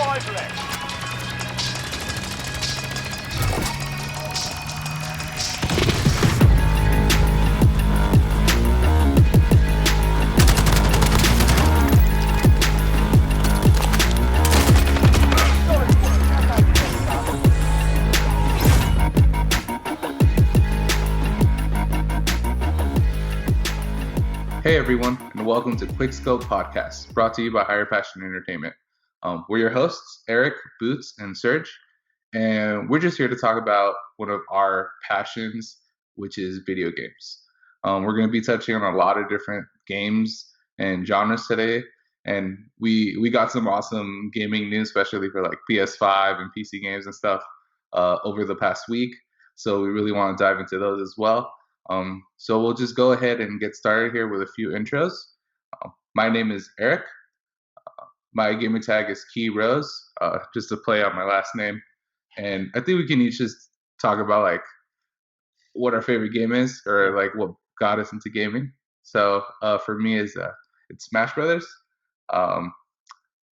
5 left. Hey everyone, and welcome to QuickScope Podcast, brought to you by Higher Passion Entertainment. We're your hosts, Eric, Boots, and Serge, and we're just here to talk about one of our passions, which is video games. We're going to be touching on a lot of different games and genres today, and we got some awesome gaming news, especially for like PS5 and PC games and stuff over the past week. So we really want to dive into those as well. So we'll just go ahead and get started here with a few intros. My name is Eric. My gamer tag is Key Rose, just to play on my last name. And I think we can each just talk about like what our favorite game is or like what got us into gaming. So for me is it's Smash Brothers. I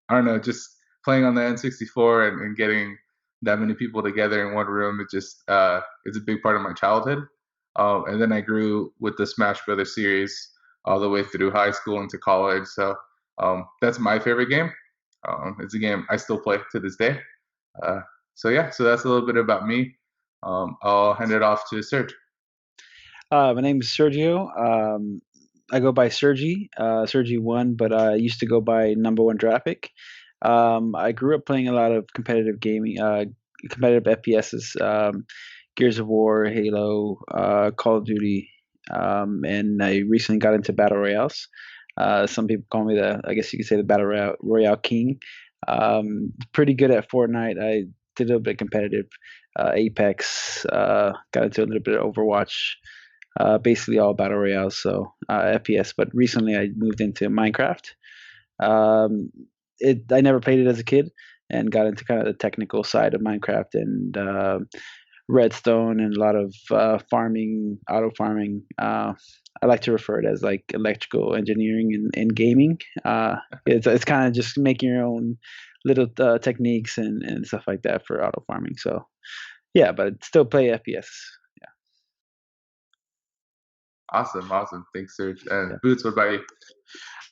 don't know, just playing on the N64 and getting that many people together in one room. It just it's a big part of my childhood. And then I grew with the Smash Brothers series all the way through high school into college. So that's my favorite game. It's a game I still play to this day. So that's a little bit about me. I'll hand it off to Serge. My name is Sergio. I go by Sergi1, but I used to go by number one draft pick. I grew up playing a lot of competitive gaming, competitive FPSs, Gears of War, Halo, Call of Duty, and I recently got into battle royales. Some people call me I guess you could say the battle royale king. Pretty good at Fortnite. I did a little bit competitive, Apex, got into a little bit of Overwatch. Basically all battle royales, so FPS. But recently I moved into Minecraft. I never played it as a kid and got into kind of the technical side of Minecraft and redstone and a lot of farming, auto farming. I like to refer it as like electrical engineering in gaming. It's kind of just making your own little techniques and stuff like that for auto farming. So yeah, but still play FPS. Awesome. Thanks, Serge. And Boots, what about you?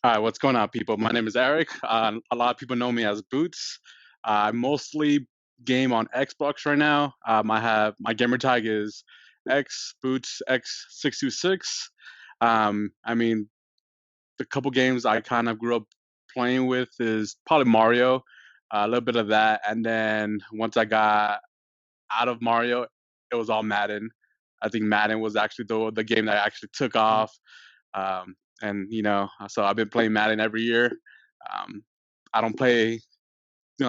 All right, what's going on, people? My name is Eric. A lot of people know me as Boots. I mostly game on Xbox right now. My gamer tag is XBootsX626. I mean, the couple games I kind of grew up playing with is probably Mario, a little bit of that, and then once I got out of Mario, it was all Madden. I think Madden was actually the game that actually took off. And so I've been playing Madden every year. I don't play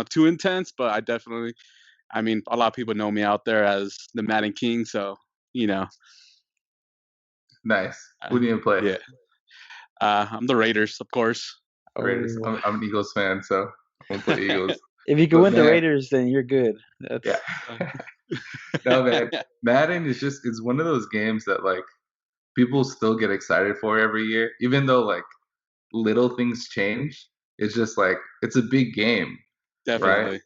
too intense, but I mean, a lot of people know me out there as the Madden King, so Nice. Who do you play? Yeah, I'm the Raiders, of course. Raiders. I'm an Eagles fan, so I'm gonna play Eagles. If you can win the Raiders, then you're good. Yeah. No, man. Madden is one of those games that like people still get excited for every year, even though like little things change. It's just like it's a big game. Definitely.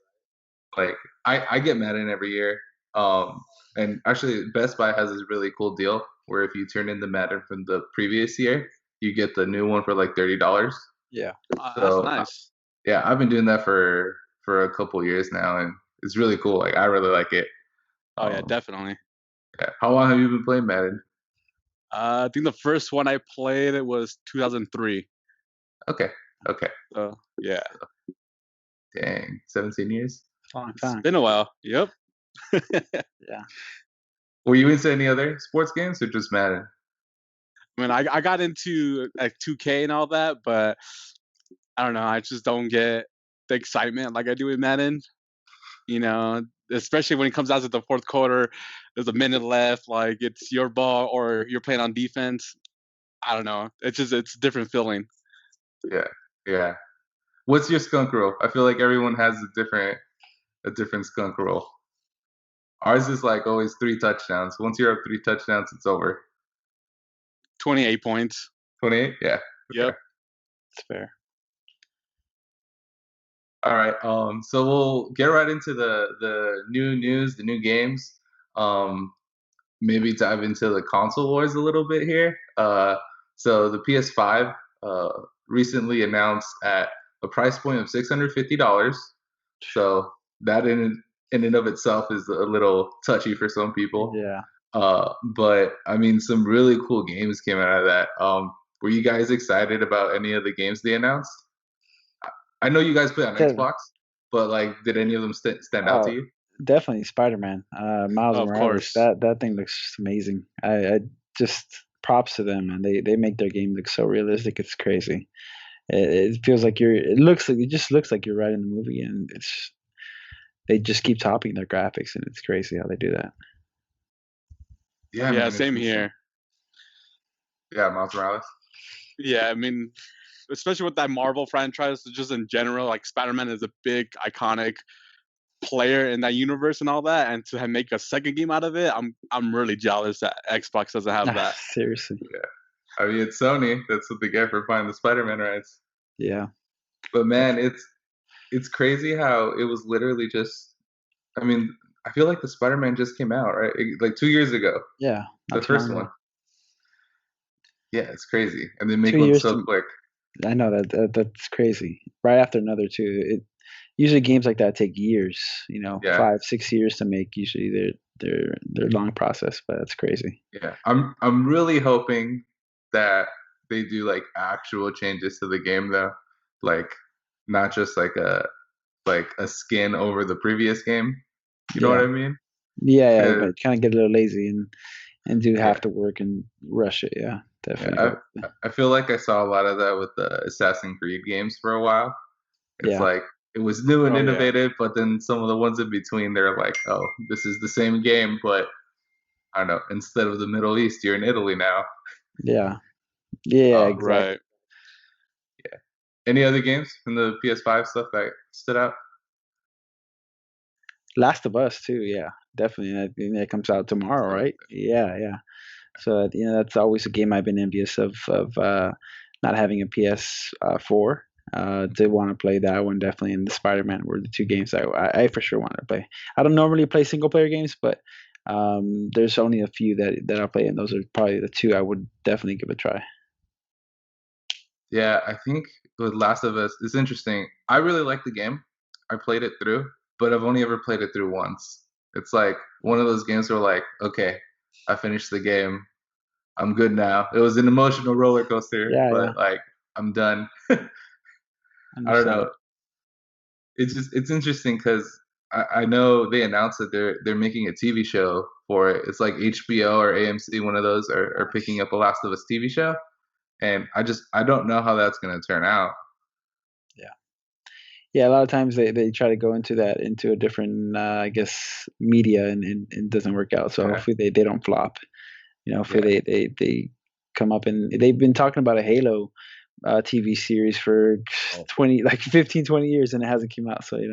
Right? Like I get Madden every year. And actually Best Buy has this really cool deal where if you turn in the Madden from the previous year, you get the new one for like $30. Yeah. So, that's nice. Yeah, I've been doing that for a couple years now, and it's really cool. Like I really like it. Oh yeah, definitely. Yeah. How long have you been playing Madden? I think the first one I played it was 2003. Okay. Yeah. Dang, 17 years. Long time. It's been a while. Yep. Yeah. Were you into any other sports games or just Madden? I mean, I got into like 2K and all that, but I don't know. I just don't get the excitement like I do with Madden. Especially when it comes out to the fourth quarter, there's a minute left, like it's your ball or you're playing on defense. I don't know. It's a different feeling. Yeah. What's your skunk roll? I feel like everyone has a different skunk roll. Ours is like always 3 touchdowns. Once you're up 3 touchdowns, it's over. 28 points. 28? Yeah. Yep. It's fair. All right. So we'll get right into the new news, the new games. Um, Maybe dive into the console wars a little bit here. So the PS5 uh, recently announced at a price point of $650. So that in and of itself is a little touchy for some people. Yeah. But I mean, some really cool games came out of that. Were you guys excited about any of the games they announced? I know you guys play on De- Xbox, but like, did any of them stand out to oh, you? definitely Spider-Man. Miles Of Morales. course. That thing looks amazing. I just props to them, and they make their game look so realistic. It's crazy. It feels like you're. It looks like it just looks like you're right in the movie, and it's they just keep topping their graphics, and it's crazy how they do that. Yeah, Yeah, man, it's same insane. here. Yeah, Miles Morales. Yeah, I mean, especially with that Marvel franchise, just in general, like Spider-Man is a big iconic player in that universe and all that, and to make a second game out of it, I'm really jealous that Xbox doesn't have that. Seriously. Yeah, I mean, it's Sony. That's what they get for buying the Spider-Man rights. Yeah. But man, it's crazy how it was literally just. I mean, I feel like the Spider-Man just came out, right? Like 2 years ago, Yeah. the Not too long first one. ago. Yeah, it's crazy, and they make 2 one years so to. quick. I know that's crazy. Right after another too. Usually games like that take years. Yeah, 5, 6 years to make. Usually they're long process, but that's crazy. yeah. I'm really hoping that they do like actual changes to the game though, like not just like a skin over the previous game. You know what Yeah. I mean? Yeah, yeah, 'Cause, but kind of get a little lazy and do yeah, have to work and rush it. Yeah, yeah. definitely. I feel like I saw a lot of that with the Assassin's Creed games for a while. It's Yeah, like it was new and Oh yeah, innovative, but then some of the ones in between, they're like, oh, this is the same game, but I don't know. Instead of the Middle East, you're in Italy now. yeah, yeah, Um, exactly. right. yeah. Any other games from the PS5 stuff that stood out? Last of Us too. Yeah, definitely. I think that comes out tomorrow, So, right? Yeah, yeah. So that's always a game I've been envious of not having a PS4. To want to play that one definitely, and the Spider-Man were the two games I for sure want to play. I don't normally play single player games, but there's only a few that I play, and those are probably the two I would definitely give a try. yeah, I think with Last of Us, it's interesting. I really like the game. I played it through, but I've only ever played it through once. It's like one of those games where like, okay, I finished the game. I'm good now. It was an emotional roller coaster, Yeah, yeah, but like I'm done. I don't understand. know. It's interesting because I know they announced that they're making a TV show for it. It's like HBO or AMC, one of those are picking up a Last of Us TV show, and I don't know how that's gonna turn out. Yeah, yeah. A lot of times they try to go into a different I guess media and it doesn't work out. So Yeah, hopefully they don't flop. Hopefully yeah. they come up, and they've been talking about a Halo TV series for Oh, 20 like 15, 20 years, and it hasn't come out. So yeah.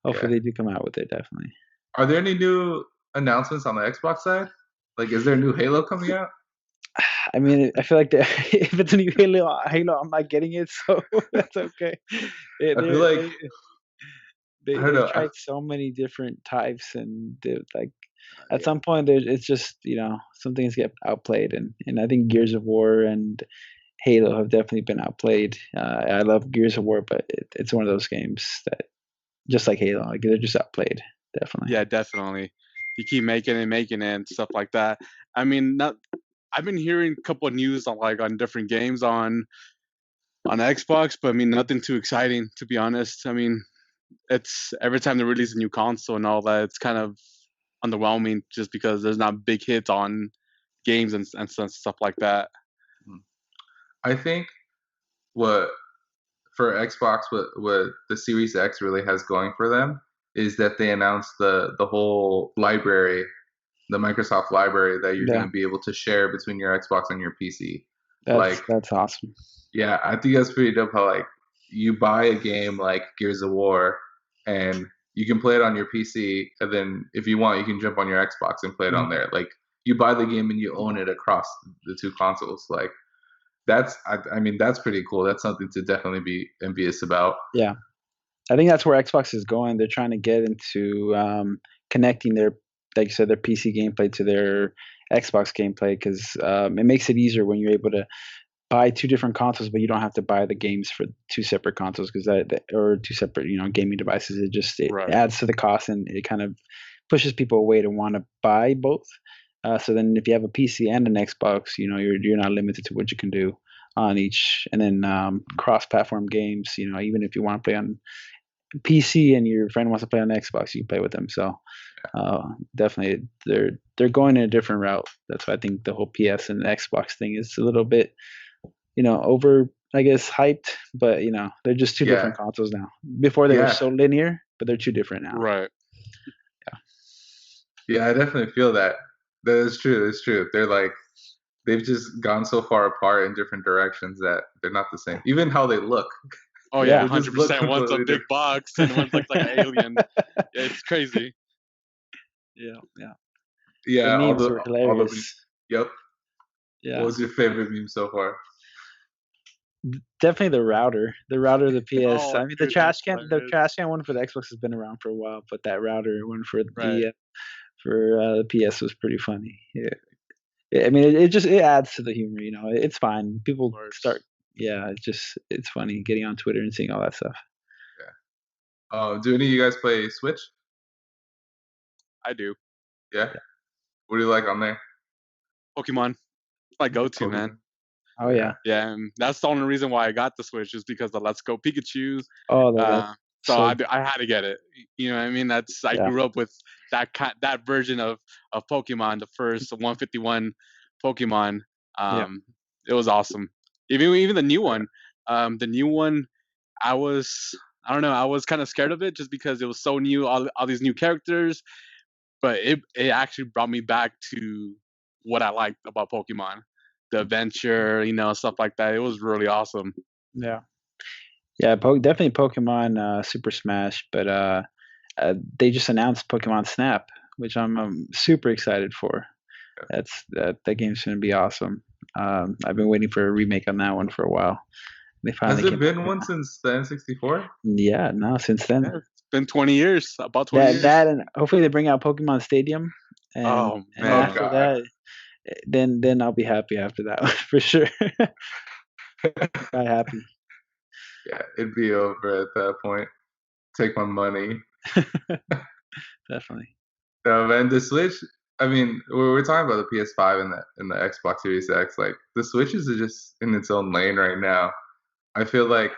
hopefully they do come out with it definitely. Are there any new announcements on the Xbox side? Like, is there a new Halo coming out? I mean, I feel like if it's a new Halo, I'm not getting it, so that's okay. They I feel they like they I they don't they've know. tried so many different types, and like at Yeah, some point it's just some things get outplayed, and I think Gears of War and Halo have definitely been outplayed. I love Gears of War, but it's one of those games that just like Halo, like they're just outplayed, definitely. Yeah, definitely. You keep making it, and stuff like that. I mean, not. I've been hearing a couple of news on on different games on Xbox, but I mean nothing too exciting to be honest. I mean, it's every time they release a new console and all that, it's kind of underwhelming just because there's not big hits on games and stuff like that. mm. I think what for Xbox, what the Series X really has going for them is that they announced the whole library, the Microsoft library that you're going Yeah, to be able to share between your Xbox and your PC. that's Like, that's awesome. yeah, I think that's pretty dope. How like you buy a game like Gears of War, and you can play it on your PC, and then if you want, you can jump on your Xbox and play it Mhm. on there. Like you buy the game and you own it across the two consoles. Like I mean that's pretty cool. That's something to definitely be envious about. Yeah, I think that's where Xbox is going. They're trying to get into connecting their, like you said, their PC gameplay to their Xbox gameplay because it makes it easier when you're able to buy two different consoles, but you don't have to buy the games for two separate consoles because or two separate gaming devices. It Right. adds to the cost and it kind of pushes people away to want to buy both. So then if you have a PC and an Xbox, you're not limited to what you can do on each, and then cross-platform games. Even if you want to play on PC and your friend wants to play on Xbox, you can play with them. So definitely, they're going in a different route. That's why I think the whole PS and Xbox thing is a little bit, over, I guess, hyped. But they're just two different consoles now. Before they were so linear, but they're two different now. Right. Yeah, I definitely feel that. That is true. It's true. They've just gone so far apart in different directions that they're not the same. Even how they look. Oh yeah, 100%. One's a big box and one's like an alien. It's crazy. The memes were hilarious. Yep. Yeah. What was your favorite meme so far? Definitely the router of the PS. Oh, I mean, the trash can one for the Xbox has been around for a while, but that router one for the PS was pretty funny. Yeah. I mean, it adds to the humor. It's fine. People start. Yeah, it's funny getting on Twitter and seeing all that stuff. Yeah. Do any of you guys play Switch? I do. Yeah. What do you like on there? Pokemon. My go-to, man. Oh yeah. Yeah, and that's the only reason why I got the Switch is because of Let's Go Pikachu. Oh, so I had to get it. You know what I mean? I grew up with that version of Pokemon, the first 151 Pokemon. It was awesome. Even the new one. The new one, I don't know, I was kind of scared of it just because it was so new, all these new characters. But it actually brought me back to what I liked about Pokemon. The adventure, stuff like that. It was really awesome. Yeah. Definitely Pokemon Super Smash, but they just announced Pokemon Snap, which I'm super excited for. That game's gonna be awesome. I've been waiting for a remake on that one for a while. Has there been one since the N64? Yeah, no, since then. Yeah, it's been 20 years, about 20 years. That and hopefully they bring out Pokemon Stadium. And after that, then I'll be happy after that one for sure. I'm happy. Yeah, it'd be over at that point. Take my money. Definitely. And the Switch, I mean, we're talking about the PS5 and the Xbox Series X. Like, the Switches are just in its own lane right now. I feel like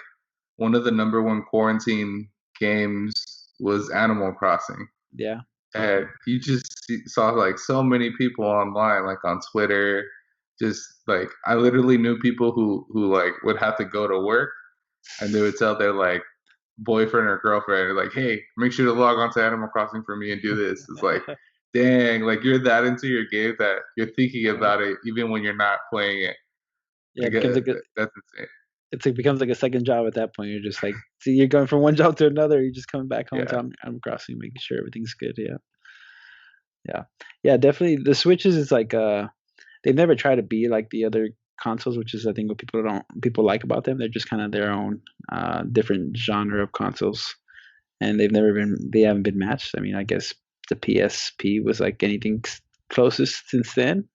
one of the number one quarantine games was Animal Crossing. Yeah. And you just saw like so many people online, like on Twitter, just like I literally knew people who like would have to go to work and they would tell their like boyfriend or girlfriend like, hey, make sure to log on to Animal Crossing for me and do this. It's like, dang, like you're that into your game that you're thinking about it even when you're not playing it. Yeah, that's insane. It becomes like a second job at that point. You're just like, see, you're going from one job to another. You're just coming back home to Animal Crossing, making sure everything's good. Yeah. Definitely. The Switches is like they've never tried to be like the other consoles, which is I think what people like about them. They're just kind of their own different genre of consoles, and they haven't been matched. I mean, I guess the PSP was like anything closest since then.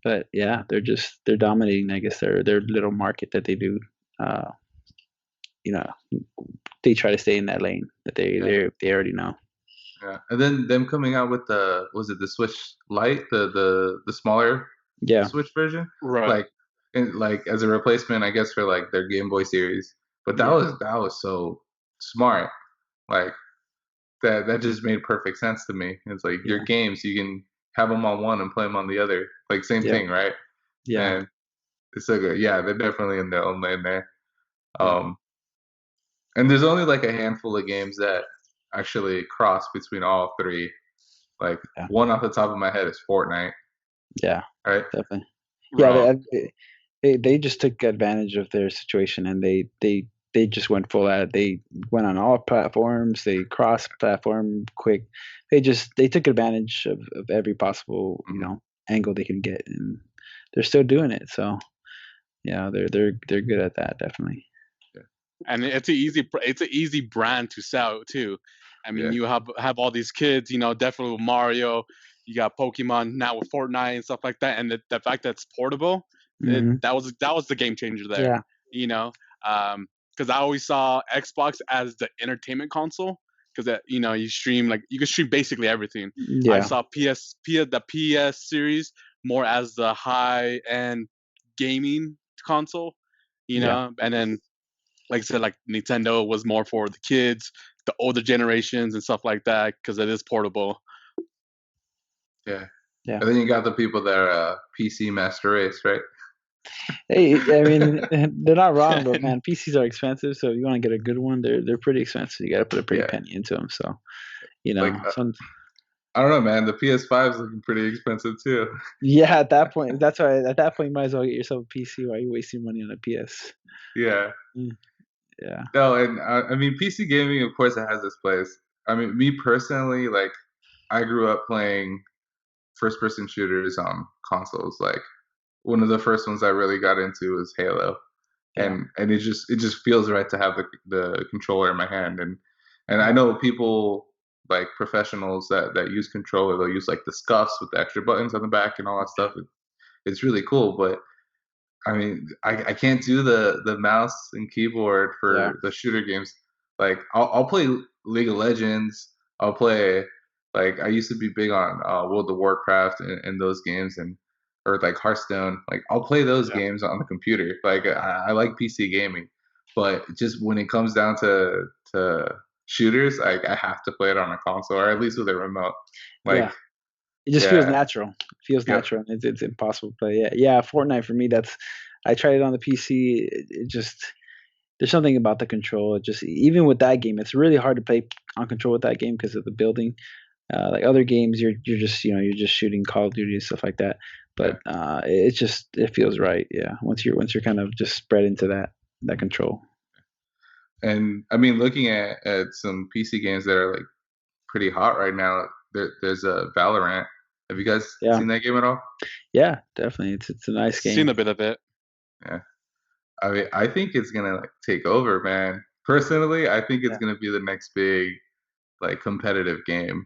But yeah, they're dominating. I guess their little market that they do. They try to stay in that lane that they already know. Yeah, and then them coming out with the Switch Lite, the smaller Switch version, right? Like as a replacement, I guess, for like their Game Boy series. But that was so smart. Like that just made perfect sense to me. It's like your games, you can have them on one and play them on the other. Like same thing, right? Yeah. And it's so good. Yeah, they're definitely in their own lane there. And there's only like a handful of games that actually cross between all three. Like one off the top of my head is Fortnite. Yeah. Right. Definitely. Yeah. They just took advantage of their situation and they just went full at it. They went on all platforms. They cross-platform quick. They took advantage of every possible angle they can get, and they're still doing it. So yeah, they're good at that, definitely. Yeah. and it's an easy brand to sell too. I mean, Yeah. you have all these kids, definitely with Mario. You got Pokemon now with Fortnite and stuff like that, and the fact that it's portable, Hmm. that was the game changer there. Yeah. You know, because I always saw Xbox as the entertainment console because you stream like you can stream basically everything. I Yeah. saw the PS series more as the high end gaming console, Yeah. and then like I said, like Nintendo was more for the kids, the older generations, and stuff like that because it is portable. Yeah. Yeah. And then you got the people that are PC master race, right? Hey, I mean, they're not wrong, but man, PCs are expensive. So if you want to get a good one, they're pretty expensive. You got to put a pretty Yeah. penny into them. So Like some I don't know, man. The PS5 is looking pretty expensive too. yeah. At that point, that's why at that point you might as well get yourself a PC. Why you wasting money on a PS? Yeah. Mm, yeah. No, and I mean PC gaming, of course, it has its place. I mean, me personally, like I grew up playing first-person shooters on consoles. Like one of the first ones I really got into was Halo, Yeah. and it just feels right to have the controller in my hand. And I know people like professionals that use controller. They'll use like the scuffs with the extra buttons on the back and all that stuff. It's really cool, but I mean, I can't do the mouse and keyboard Yeah. for the shooter games. Like I'll play League of Legends. I'll play like I used to be big on World of Warcraft and those games and or like Hearthstone. Like I'll play those Yeah. games on the computer. Like I like PC gaming, but just when it comes down to shooters, like I have to play it on a console or at least with a remote. Like Yeah. It just feels yeah, natural. It feels yep, natural. It's impossible to play. Yeah. Yeah. Fortnite for me, that's I tried it on the PC. It just there's something about the control. It just even with that game, it's really hard to play on control with that game because of the building. Like other games, you're just you're just shooting Call of Duty and stuff like that. yeah. But it just it feels right. Yeah, once you're kind of just spread into that control. And I mean, looking at some PC games that are like pretty hot right now. There's a Valorant. Have you guys Yeah, seen that game at all? yeah, definitely. It's a nice Seen game. a bit of it. Yeah. I mean, I think it's gonna like take over, man. Personally, I think it's Yeah, gonna be the next big like competitive game.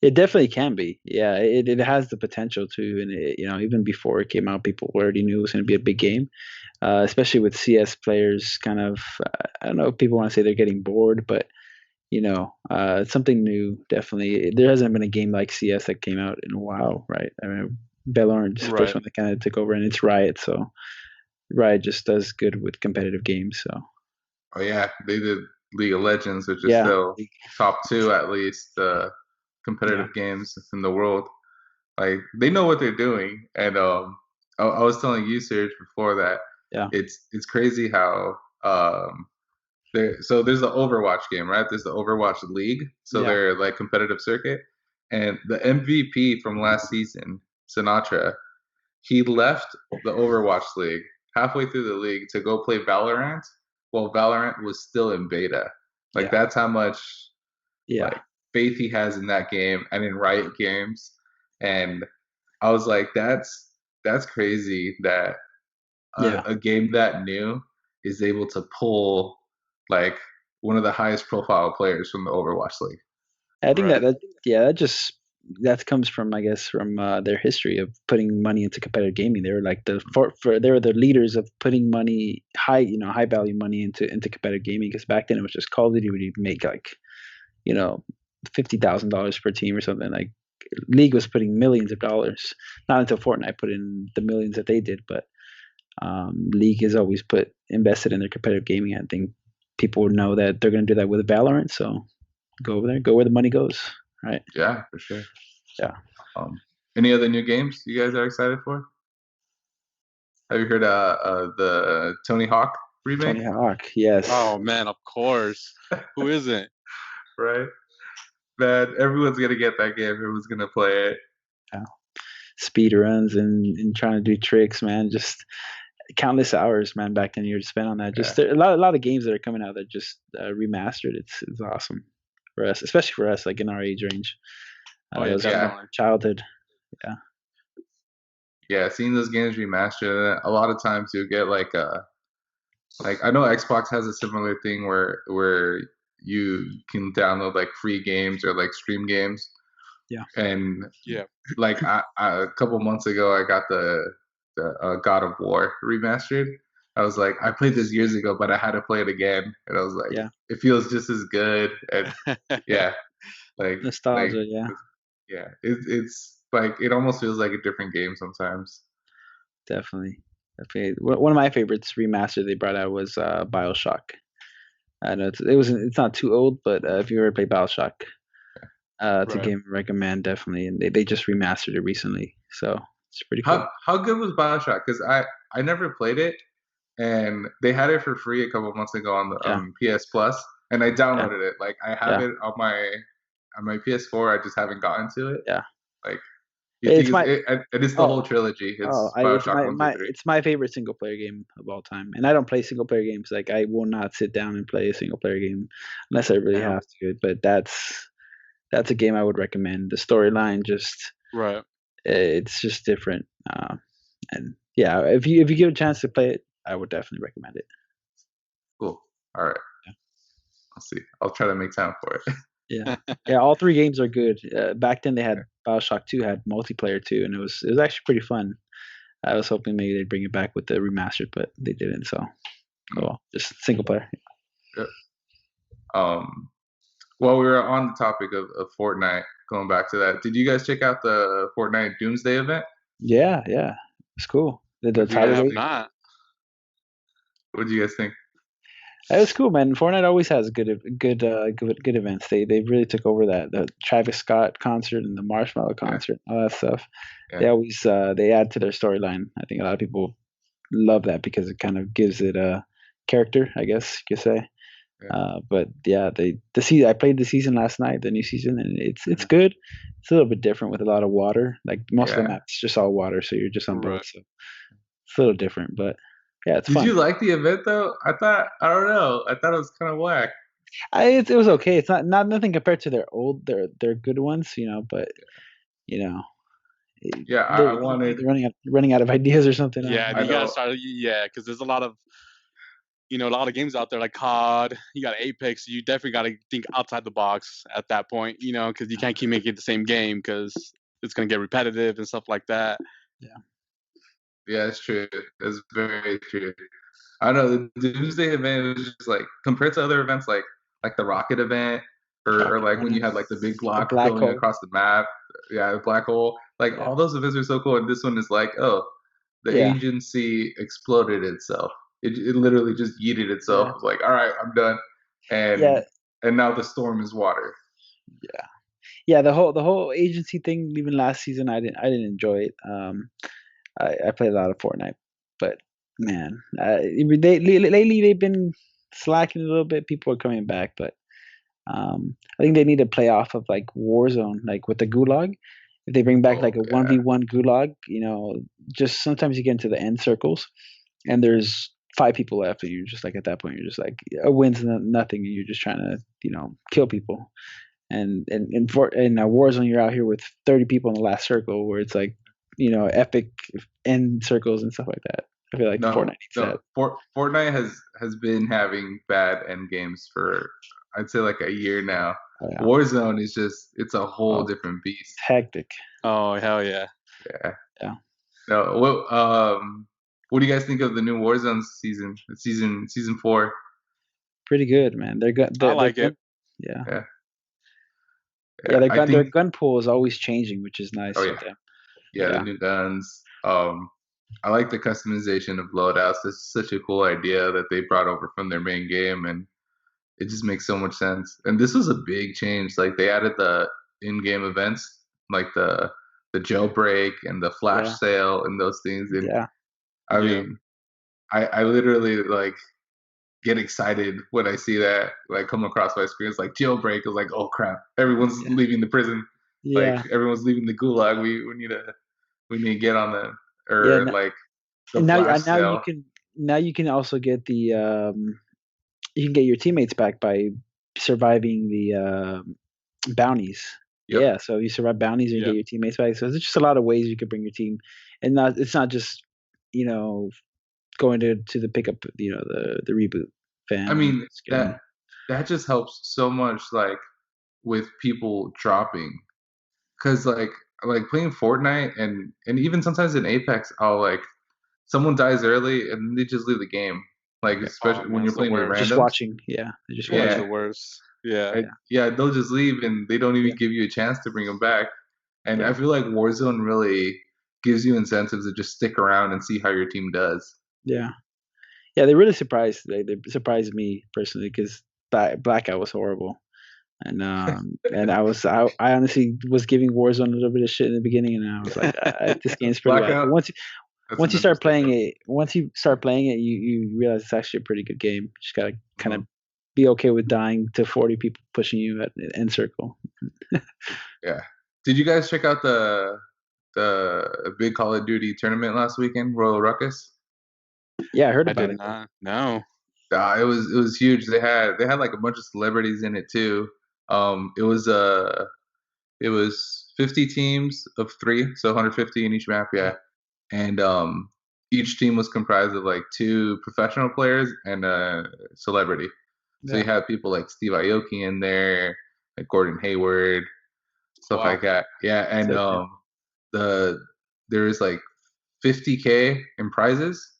it definitely can be. Yeah, it has the potential to, and even before it came out, people already knew it was going to be a big game. Especially with CS players, kind of. I don't know if people want to say they're getting bored, but it's something new. Definitely, there hasn't been a game like CS that came out in a while, right? I mean, Valorant is the first Right. one that kind of took over, and it's Riot. So Riot just does good with competitive games. So Oh yeah, they did League of Legends, which is yeah, still top two at least yeah, competitive games in the world. Like they know what they're doing, and I was telling you, Serge, before that yeah, it's crazy how there's the Overwatch game, right? There's the Overwatch League, so yeah, they're like competitive circuit, and the MVP from last season, Sinatra, he left the Overwatch League halfway through the league to go play Valorant, while Valorant was still in beta. Like yeah, that's how much yeah, like faith he has in that game and in Riot Games, and I was like, that's crazy that yeah. a game that new is able to pull like one of the highest profile players from the Overwatch League. I think that Right. that yeah, that comes from I guess from their history of putting money into competitive gaming. They were like they were the leaders of putting money high value money into competitive gaming because back then it was just Call of Duty would make like you know $50,000 per team or something like. League was putting millions of dollars. Not until Fortnite put in the millions that they did, but League has always invested in their competitive gaming. I think people know that they're going to do that with Valorant, so go over there, go where the money goes, right? Yeah, for sure. Yeah. Um, any other new games you guys are excited for? Have you heard the Tony Hawk remake? Tony Hawk, yes. Oh man, of course. Who isn't? Right? Man, everyone's gonna get that game. Everyone's gonna play it. Yeah. Speed runs and trying to do tricks, man. Just countless hours, man. Back then, you spent on that. Yeah, Just a lot of games that are coming out that just remastered. It's awesome for us, especially for us, like in our age range. Oh That yeah, was our yeah, definitely. childhood. Yeah. yeah. Seeing those games remastered, a lot of times you'll get like Like I know Xbox has a similar thing where you can download like free games or like stream games, Yeah. and Yeah. like a couple months ago I got the God of War remastered. I was like, I played this years ago, but I had to play it again, and I was like, Yeah. it feels just as good, and yeah, like Nostalgia. Yeah. yeah, it's like it almost feels like a different game sometimes. Definitely. One of my favorites remastered they brought out was Bioshock. I know it's not too old, but if you ever play Bioshock, it's a Right. game I recommend definitely, and they just remastered it recently, so it's pretty cool. How good was Bioshock? Because I never played it, and they had it for free a couple months ago on the Yeah, PS Plus, and I yeah, downloaded it. Like I have yeah, it on my PS4. I just haven't gotten to it. yeah. Like you think It's my it is the oh whole trilogy. oh It's I it's Bioshock my one, two, my three. it's my favorite single player game of all time, and I don't play single player games. Like I will not sit down and play a single player game unless I really Damn. have to. But that's a game I would recommend. The storyline just Right. it's just different. And yeah, if you give a chance to play it, I would definitely recommend it. Cool. All right. I'll see. I'll try to make time for it. Yeah, yeah. All three games are good. Back then, they had Bioshock 2 had multiplayer too, and it was actually pretty fun. I was hoping maybe they'd bring it back with the remastered, but they didn't. So, oh well, just single player. Yep. While we were on the topic of Fortnite, going back to that, did you guys check out the Fortnite Doomsday event? Yeah, yeah, it's cool. The What did you I title guys have race. think? not. What did you guys think? It was cool, man. Fortnite always has good events. They really took over that the Travis Scott concert and the Marshmallow Yeah, concert, all that stuff. yeah, They always they add to their storyline. I think a lot of people love that because it kind of gives it a character, I guess you could say. yeah. But yeah, the season I played the season last night, the new season, and it's Mhm. good. It's a little bit different with a lot of water. Like most of the Yeah. maps, just all water, so you're just on Right. boats. So it's a little different, but yeah, it's Did fun. you like the event though? I don't know. I thought it was kind of whack. It was okay. It's not nothing compared to their good ones, But you know, Yeah, they're I wanted. either running out of ideas or something. I don't Yeah, know. I you gotta know. start. Yeah, because there's a lot of games out there like COD. You got Apex. You definitely got to think outside the box at that point. Because you can't keep making it the same game because it's gonna get repetitive and stuff like that. Yeah, Yeah, it's true. It's very true. I know the Doomsday event was just like compared to other events like the Rocket event or like when yeah. you had like the big The block black going hole. across the map. Yeah, the black hole. Like Yeah, all those events are so cool, and this one is like, oh, the yeah, agency exploded itself. It literally just yeeted itself. yeah, It's like, all right, I'm done. yeah, And now the storm is water. yeah. Yeah, the whole agency thing. Even last season, I didn't enjoy it. I played a lot of Fortnite, but man, lately they've been slacking a little bit. People are coming back, but I think they need to play off of like Warzone, like with the Gulag. If they bring back Oh like a one yeah, v one Gulag, just sometimes you get into the end circles, and there's five people left, and you're just like at that point, you're just like a win's nothing, and you're just trying to kill people. And in Warzone, you're out here with 30 people in the last circle, where it's like epic end circles and stuff like that. I feel like Fortnite no, needs no. that. Fortnite has been having bad end games for I'd say like a year now. Oh yeah, Warzone is just it's a whole oh, different beast. it's hectic. Oh hell yeah! Yeah. Yeah, No, what do you guys think of the new Warzone season? Season 4. pretty good, man. They're good. I They're like it. good. Yeah. Yeah, Yeah, yeah. I their think. gun pool is always changing, which is Oh nice with yeah, them. yeah. The Yeah, new guns. I like the customization of loadouts. It's such a cool idea that they brought over from their main game, and it just makes so much sense. And this was a big change. Like they added the in-game events, like the jailbreak and the flash yeah, sale and those things. And yeah, I Yeah. mean, I literally like get excited when I see that like come across my screen. It's like jailbreak. It's like, oh crap, everyone's yeah, leaving the prison. Like yeah, everyone's leaving the gulag. We need to get on them yeah. or like the And now, flash now you sale. can also get the you can get your teammates back by surviving the bounties. Yep. Yeah, so you survive bounties and you Yeah. get your teammates back. So there's just a lot of ways you could bring your team, and it's not just you know going to the pickup, the reboot fan. I mean, Just getting, that just helps so much, like with people dropping, because like playing Fortnite and even sometimes in Apex, I'll like someone dies early and they just leave the game. Like Oh especially when man, you're it's the playing with worst. just randoms. watching. Yeah, they're just Yeah, it's Yeah, the watching. worst. Yeah. yeah, they'll just leave and they don't even Yeah, give you a chance to bring them back. And I yeah, feel like Warzone really gives you incentives to just stick around and see how your team does. yeah, yeah. They really surprised. They surprised me personally because Blackout was horrible. And I honestly was giving Warzone a little bit of shit in the beginning, and I was like, this game's pretty bad. But Blackout, that's once an you start playing understatement. it, you realize it's actually a pretty good game. You just gotta kind Mhm. of be okay with dying to 40 people pushing you at end circle. Yeah. Did you guys check out the big Call of Duty tournament last weekend, Royal Ruckus? Yeah, I heard I about did it. not. No. It was huge. They had like a bunch of celebrities in it too. It was 50 teams of 3, so 150 in each map, yeah. And each team was comprised of like 2 professional players and a celebrity. So you Yeah, had people like Steve Aoki in there, like Gordon Hayward, stuff Wow. like that. Yeah, and sick. Yeah, the there was like 50K in prizes.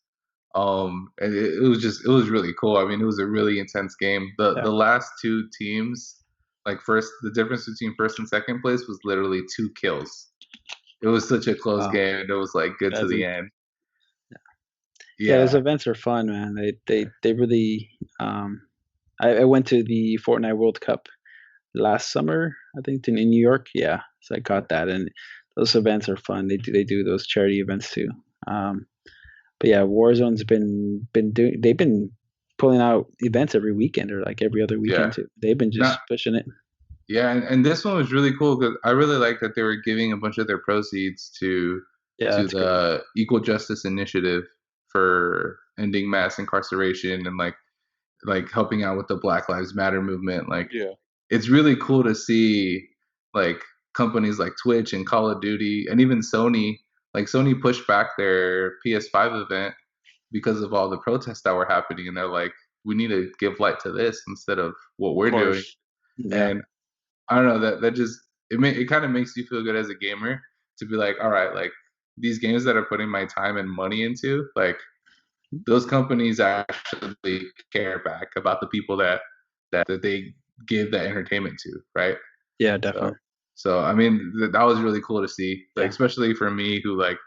And it was really cool. I mean, it was a really intense game. The yeah. the last 2 teams, like the difference between first and second place was literally 2 kills. It was such a close Wow. game, and it was like good to That's the in, end. Yeah, those Yeah, events are fun, man. They really. I went to the Fortnite World Cup last summer, I think, in New York. Yeah, so I caught that, and those events are fun. They do those charity events too. Um, but yeah, Warzone's been doing. They've been pulling out events every weekend or like every other yeah. weekend too. They've been Not just pushing it. Yeah, and this one was really cool because I really like that they were giving a bunch of their proceeds Yeah, to that's good. the Equal Justice Initiative for ending mass incarceration and like helping out with the Black Lives Matter movement. Like yeah. it's really cool to see like companies like Twitch and Call of Duty and even Sony. Like Sony pushed back their PS5 event because of all the protests that were happening, and they're like, we need to give light to this instead of what Of we're doing. course. Yeah, And I don't know, that just it kind of makes you feel good as a gamer to be like, all right, like these games that are putting my time and money into, like those companies actually care back about the people that they give that entertainment to, right? yeah, So definitely. I mean that was really cool to see, like Yeah. especially for me who like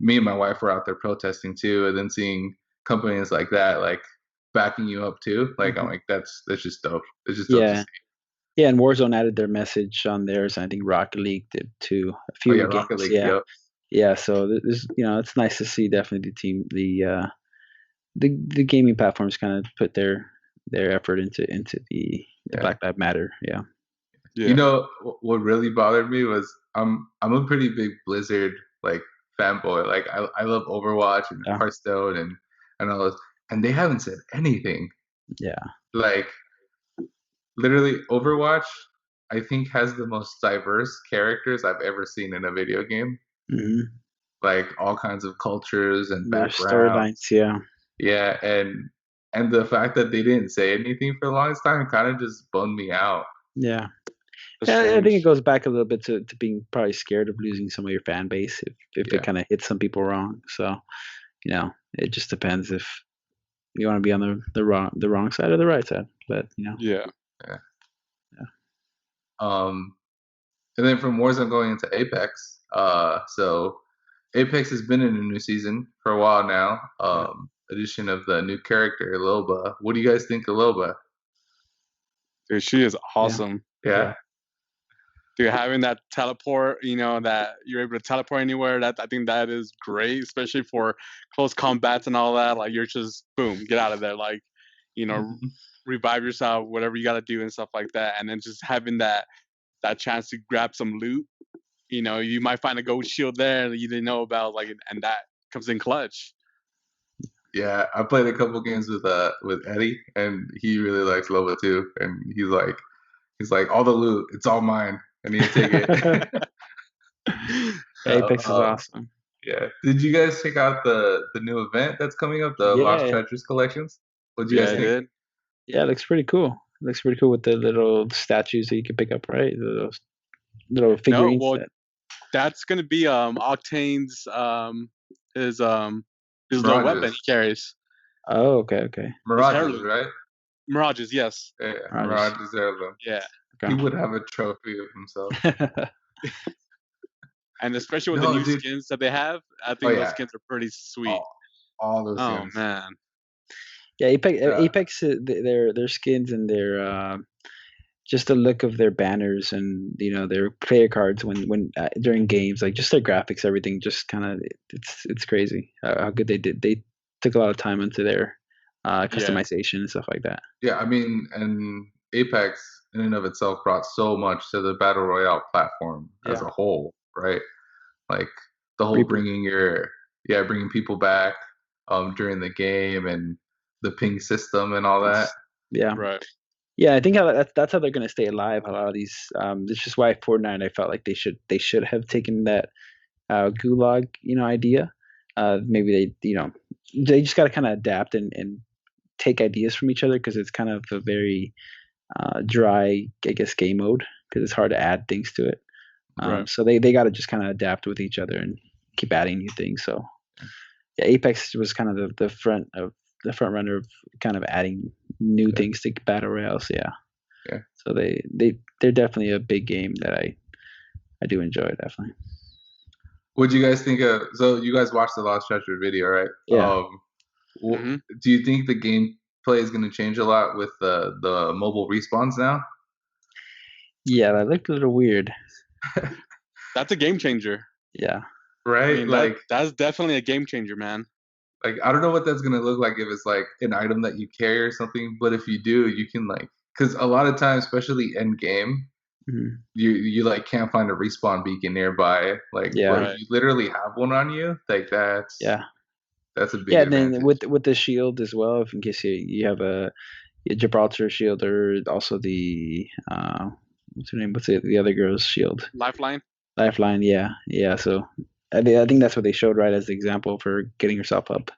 me and my wife were out there protesting too, and then seeing companies like that like backing you up too, like I'm Hmm. like that's just dope. It's just dope to see. Yeah, yeah, and Warzone added their message on theirs. I think Rocket League did too. A Oh yeah, few Rocket games. League, Yeah, yep. yeah. So this, it's nice to see definitely the team, the gaming platforms kind of put their effort into the Yeah. Black Lives Matter. Yeah. You Yeah. know what really bothered me was I'm a pretty big Blizzard like fanboy. Like I love Overwatch and Yeah. Hearthstone and all those, and they haven't said anything. Yeah. Like literally, Overwatch I think has the most diverse characters I've ever seen in a video game. Hmm. Like all kinds of cultures and Their backgrounds. storylines. Yeah. Yeah, and the fact that they didn't say anything for the longest time kind of just bummed me out. Yeah. That's Yeah, I think it strange. goes back a little bit to being probably scared of losing some of your fan base if it Yeah, kind of hits some people wrong. So, it just depends if you want to be on the wrong side or the right side. But Yeah. yeah. yeah, Um, and then from Warzone going into Apex, so Apex has been in a new season for a while now. yeah, Addition of the new character Loba. What do you guys think of Loba? Dude, she is yeah, awesome. Yeah, yeah, Dude, having that teleport, that you're able to teleport anywhere, that I think that is great, especially for close combats and all that. Like you're just boom, get out of there. Like, you know, hmm revive yourself, whatever you gotta do and stuff like that. And then just having that chance to grab some loot. You might find a gold shield there that you didn't know about, like, and that comes in clutch. yeah. I played a couple games with Eddie, and he really likes Loba too. And he's like all the loot, it's all mine. I need to take it. So, Apex is awesome. Yeah. Did you guys check out the new event that's coming up, the Lost Yeah, Treasures collections? What do you Yeah, guys I think? did. yeah, it looks pretty cool. It looks pretty cool with the little statues that you can pick up, right? Those little No, figurines. well, that's gonna be Octane's his little weapon Mirages. he carries. Oh, okay. His Mirages, heirloom. right? Mirages, yes. Yeah, Rogers. Mirages heirloom. Yeah. He Okay. would have a trophy of himself. And especially with the No, new dude. skins that they have, I Oh think those yeah, skins are pretty sweet. all those Oh skins. man. Yeah, Yeah, Apex, their skins and their just the look of their banners and their player cards when during games, like just their graphics, everything just kind of it's crazy how good they did. They took a lot of time into their Yeah. customization and stuff like that. yeah. I mean, and Apex in and of itself brought so much to the battle royale platform as Yeah, a whole, right? Like the whole reboot. bringing people back during the game and the ping system and all that. Yeah, Right. yeah. I think that's how they're gonna stay alive. A lot of these. This is why Fortnite. I felt like they should have taken that gulag idea. Maybe they just got to kind of adapt and take ideas from each other because it's kind of a very dry, I guess, game mode because it's hard to add things to it. Right. So they got to just kind of adapt with each other and keep adding new things. So yeah, Apex was kind of the front runner of kind of adding new things to battle royales. Yeah. Yeah. So they're definitely a big game that I do enjoy definitely. What do you guys think of? So you guys watched the Lost Treasure video, right? Yeah. hmm Do you think the gameplay is going to change a lot with the mobile respawns now? Yeah, that looked a little weird. That's a game changer. Yeah. I Right? mean, that's definitely a game changer, man. Like I don't know what that's gonna look like if it's like an item that you carry or something, but if you do, you can like, because a lot of times, especially end game, Mhm. you like can't find a respawn beacon nearby. Like, Yeah. but Right. if you literally have one on you, like Yeah. that's a big Yeah, and then advantage. with the shield as well, if in case you have a Gibraltar shield or also the what's her name? What's the other girl's shield? Lifeline. Lifeline. Yeah, yeah. So I think that's what they showed right as the example for getting yourself up.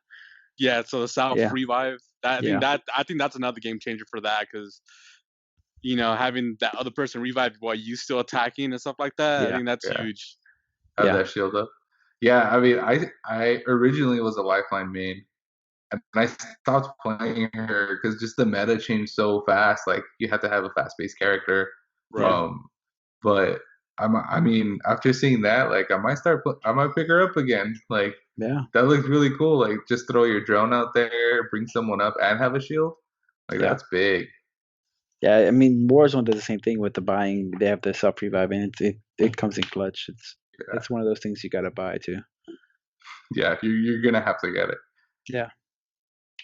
Yeah, so the South Yeah, revive. yeah, I think that's another game changer for that because having that other person revive while you still attacking and stuff like that. I yeah, think that's Yeah, huge. have yeah, that shield up. Yeah, I mean, I originally was a lifeline main, and I stopped playing her because just the meta changed so fast. Like you have to have a fast-paced character. Right. yeah, But I mean, after seeing that, like I might pick her up again. Like yeah, that looks really cool. Like just throw your drone out there, bring someone up, and have a shield. Like yeah. that's big. Yeah, I mean, Warzone does the same thing with the buying. They have the self revive, and it comes in clutch. Yeah, It's one of those things you gotta buy too. yeah. You're gonna have to get it. Yeah,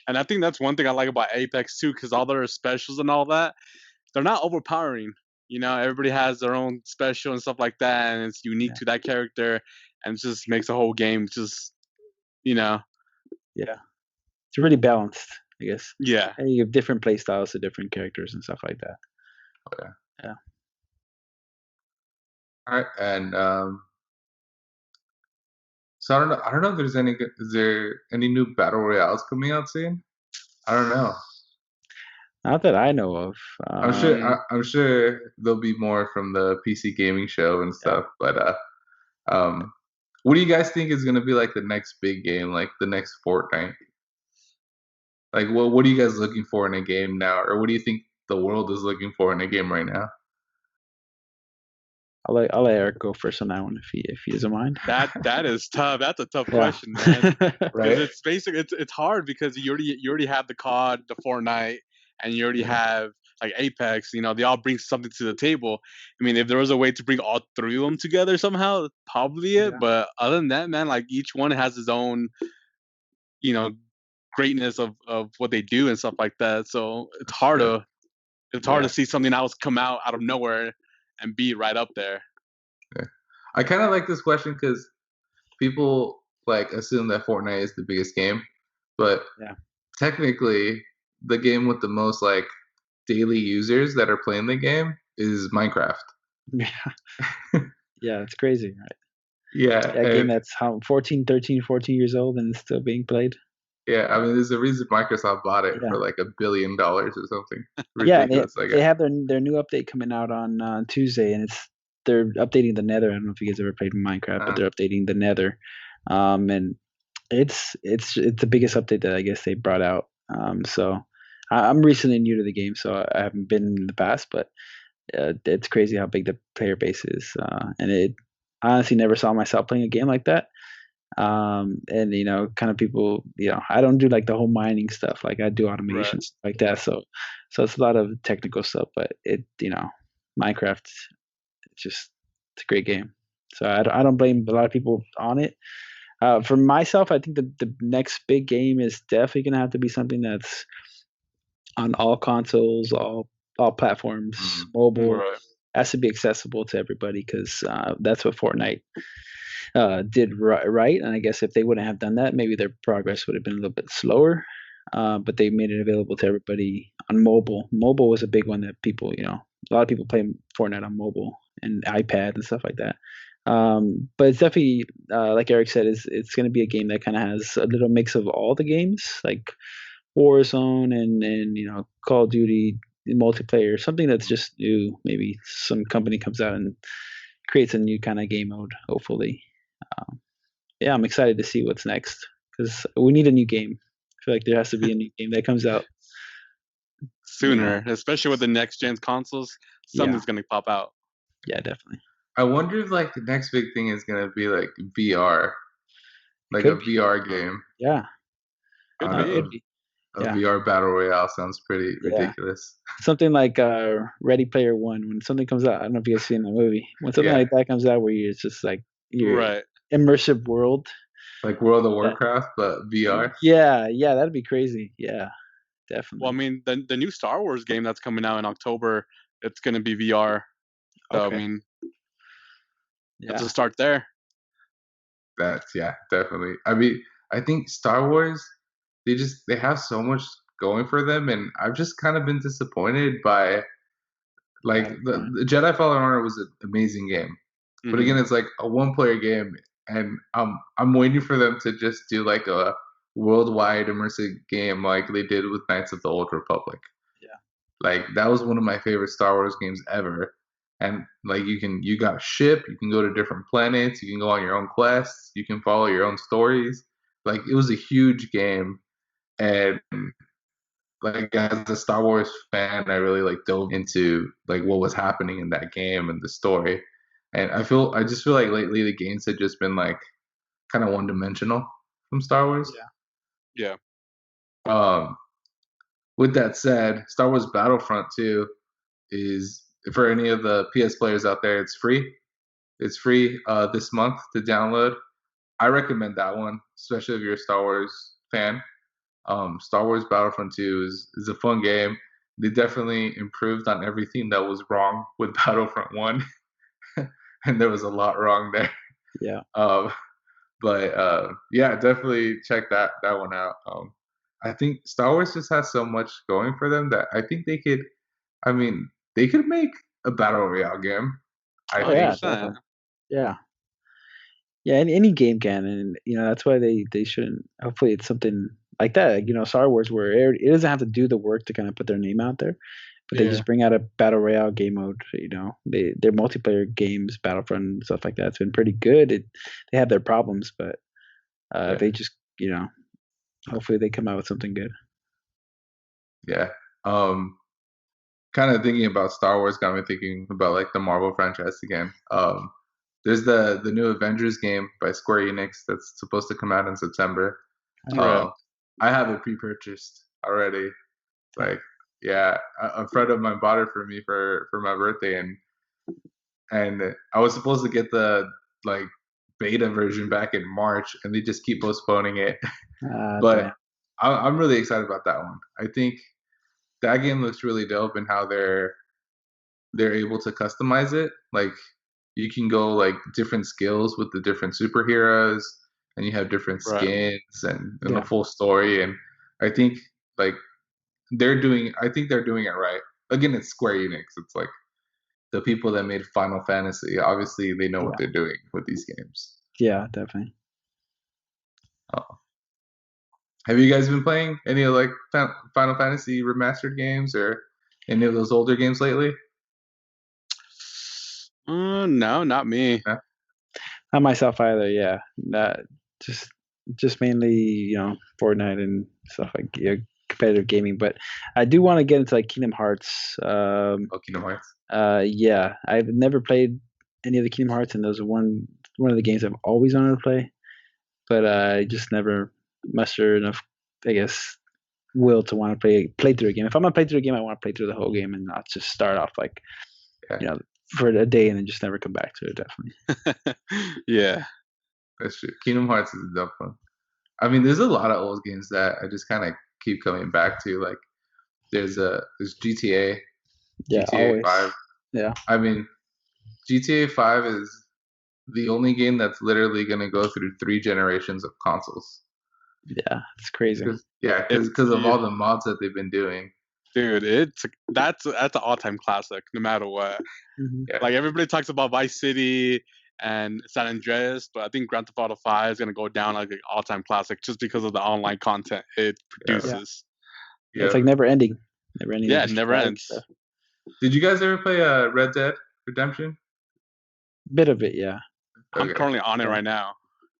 And I think that's one thing I like about Apex too, because all their specials and all that, they're not overpowering. Everybody has their own special and stuff like that, and it's unique yeah, to that character, and it just makes the whole game just, you know, yeah. It's really balanced, I guess. yeah. And you have different play styles to different characters and stuff like that. Oh, yeah. Yeah. All right. And so I don't know. I don't know if there's any. Is there any new battle royales coming out soon? I don't know. Not that I know of. I'm sure. Mm, I'm sure there'll be more from the PC gaming show and Yeah. stuff. But um, what do you guys think is gonna be like the next big game, like the next Fortnite? Like, what are you guys looking for in a game now, or what do you think the world is looking for in a game right now? I'll let Eric go first on that one if he doesn't mind. that is tough. That's a tough Yeah. question, man. Because Right? it's basically it's hard because you already have the COD, the Fortnite, and you already have like Apex. They all bring something to the table. I mean, if there was a way to bring all three of them together somehow, probably it. Yeah. But other than that, man, like each one has its own, you know, greatness of what they do and stuff like that. So it's hard True. to it's hard Yeah. to see something else come out of nowhere and be right up there. I kind of like this question because people like assume that Fortnite is the biggest game, but Yeah. technically, the game with the most like daily users that are playing the game is Minecraft. Yeah. Yeah, it's crazy, right? Yeah, Yeah, a game and that's how 14, 13, 14 years old and still being played. yeah, I mean, there's a reason Microsoft bought it Yeah. for like $1 billion or something Yeah, and ridiculous. Like, they have their new update coming out on Tuesday, and they're updating the Nether. I don't know if you guys ever played Minecraft, but uh, they're updating the Nether, and it's the biggest update that I guess they brought out. So I'm recently new to the game, so I haven't been in the past, but it's crazy how big the player base is, and I honestly never saw myself playing a game like that. And kind of people, I don't do like the whole mining stuff, like I do Right. automation stuff like that, so it's a lot of technical stuff, but Minecraft, it's a great game, so I don't blame a lot of people on it. For myself, I think the next big game is definitely gonna have to be something that's on all consoles, all platforms, mm, mobile. Right. Has to be accessible to everybody, because that's what Fortnite did right. And I guess if they wouldn't have done that, maybe their progress would have been a little bit slower. But they made it available to everybody on mobile. Mobile was a big one that people, a lot of people play Fortnite on mobile and iPad and stuff like that. But it's definitely, like Eric said, it's going to be a game that kind of has a little mix of all the games, like Warzone and Call of Duty multiplayer, something that's just new. Maybe some company comes out and creates a new kind of game mode, hopefully. Yeah, I'm excited to see what's next, because we need a new game. I feel like there has to be a new game that comes out. Sooner, especially with the next gen consoles, Yeah, something's gonna pop out. yeah, definitely. I wonder if like the next big thing is gonna be like VR, It like could a be. VR game. Yeah, I Could don't no, it know. could be. be. A Yeah, VR battle royale sounds pretty yeah. ridiculous. Something like Ready Player One. When something comes out, I don't know if you guys seen the movie. When something Yeah, like that comes out, where it's just like your Right. immersive world. like World of That, Warcraft, but VR. yeah, yeah, that'd be crazy. Yeah, Well, I definitely. mean, the new Star Wars game that's coming out in October, it's gonna be VR. So I Okay. mean, that's a Yeah. start there. That's yeah, definitely. I mean, I think Star Wars, they have so much going for them, and I've just kind of been disappointed by like Battlefront. the Jedi Fallen Order was an amazing game, but Hmm. again, it's like a one-player game, and I'm waiting for them to just do like a worldwide immersive game like they did with Knights of the Old Republic. Yeah. Like that was one of my favorite Star Wars games ever. And like you got a ship, you can go to different planets, you can go on your own quests, you can follow your own stories. Like it was a huge game, and like as a Star Wars fan, I really like dove into like what was happening in that game and the story. And I just feel like lately the games have just been like kind of one dimensional from Star Wars. Yeah. Yeah. Um, with that said, Star Wars Battlefront 2 is for any of the PS players out there, it's free. It's free this month to download. I recommend that one, especially if you're a Star Wars fan. Star Wars Battlefront 2 is a fun game. They definitely improved on everything that was wrong with Battlefront 1, and there was a lot wrong there. Yeah. Um, but yeah, definitely check that one out. I think Star Wars just has so much going for them that I think they could. I mean, they could make a battle royale game. I Oh think. yeah, 100%. definitely. Yeah. Yeah, any game can, and that's why they shouldn't. Hopefully, it's something like that. Like, Star Wars, where it doesn't have to do the work to kind of put their name out there, but they Yeah. just bring out a battle royale game mode. Their multiplayer games, Battlefront and stuff like that, it's been pretty good. They have their problems, but Yeah, they just hopefully they come out with something good. yeah. Um, Kind of thinking about Star Wars got me thinking about like the Marvel franchise again. There's the new Avengers game by Square Enix that's supposed to come out in September. Right. Uh, I have it pre-purchased already. Like, yeah, a friend of mine bought it for me for my birthday, and I was supposed to get the like beta version back in March, and they just keep postponing it. But Damn. I'm really excited about that one. I think that game looks really dope, and how they're able to customize it. Like you can go like different skills with the different superheroes, and you have different Right. skins and a Yeah. full story. And I think like I think they're doing it right. Again, it's Square Enix. It's like the people that made Final Fantasy. Obviously, they know what Yeah. they're doing with these games. Yeah, definitely. Oh. Have you guys been playing any of like Final Fantasy Remastered games or any of those older games lately? No, not me. No? Not myself either. Yeah, not just just mainly Fortnite and stuff like competitive gaming. But I do want to get into like Kingdom Hearts. Oh, Kingdom Hearts. Yeah, I've never played any of the Kingdom Hearts, and those are one of the games I've always wanted to play, but I just never muster enough, I guess, will to want to play through a game. If I'm gonna play through a game, I want to play through the whole game and not just start off like Yeah, for a day and then just never come back to it. Definitely. Yeah. that's true. Kingdom Hearts is a dumb one. I mean, there's a lot of old games that I just kind of keep coming back to. Like there's GTA, Yeah, GTA always. 5. Yeah. I mean, GTA 5 is the only game that's literally going to go through 3 generations of consoles. Yeah, it's crazy. Because of all the mods that they've been doing. Dude, that's an all-time classic, no matter what. Mm-hmm. Yeah. Like everybody talks about Vice City and San Andreas, but I think Grand Theft Auto 5 is gonna go down like an all-time classic just because of the online content it produces. Yeah, it's like never ending. Yeah, Just it never ends. Stuff. Did you guys ever play Red Dead Redemption? Bit of it, yeah. I'm currently on it right now.